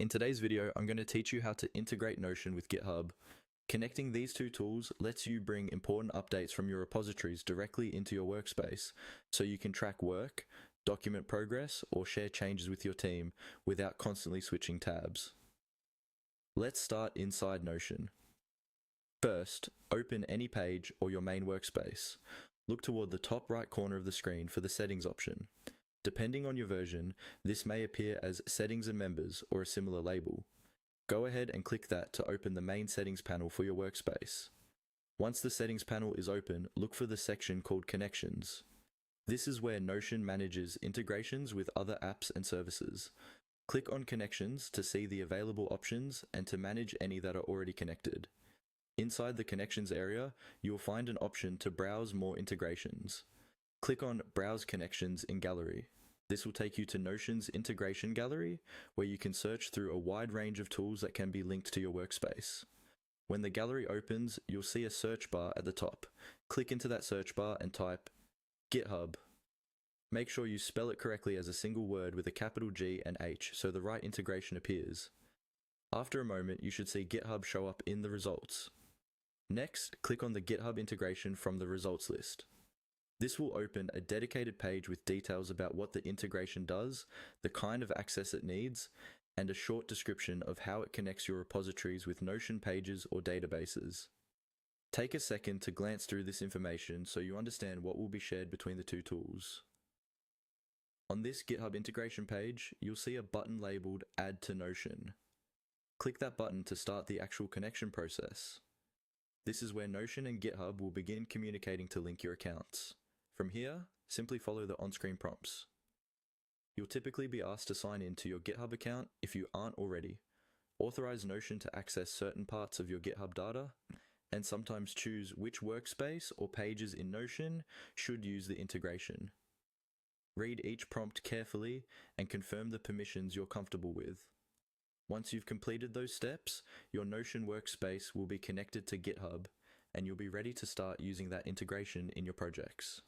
In today's video, I'm going to teach you how to integrate Notion with GitHub. Connecting these two tools lets you bring important updates from your repositories directly into your workspace, so you can track work, document progress, or share changes with your team without constantly switching tabs. Let's start inside Notion. First, open any page or your main workspace. Look toward the top right corner of the screen for the Settings option. Depending on your version, this may appear as Settings and Members or a similar label. Go ahead and click that to open the main settings panel for your workspace. Once the settings panel is open, look for the section called Connections. This is where Notion manages integrations with other apps and services. Click on Connections to see the available options and to manage any that are already connected. Inside the Connections area, you will find an option to browse more integrations. Click on Browse Connections in Gallery. This will take you to Notion's integration gallery, where you can search through a wide range of tools that can be linked to your workspace. When the gallery opens, you'll see a search bar at the top. Click into that search bar and type GitHub. Make sure you spell it correctly as a single word with a capital G and H so the right integration appears. After a moment, you should see GitHub show up in the results. Next, click on the GitHub integration from the results list. This will open a dedicated page with details about what the integration does, the kind of access it needs, and a short description of how it connects your repositories with Notion pages or databases. Take a second to glance through this information so you understand what will be shared between the two tools. On this GitHub integration page, you'll see a button labeled Add to Notion. Click that button to start the actual connection process. This is where Notion and GitHub will begin communicating to link your accounts. From here, simply follow the on-screen prompts. You'll typically be asked to sign in to your GitHub account if you aren't already. Authorize Notion to access certain parts of your GitHub data, and sometimes choose which workspace or pages in Notion should use the integration. Read each prompt carefully and confirm the permissions you're comfortable with. Once you've completed those steps, your Notion workspace will be connected to GitHub, and you'll be ready to start using that integration in your projects.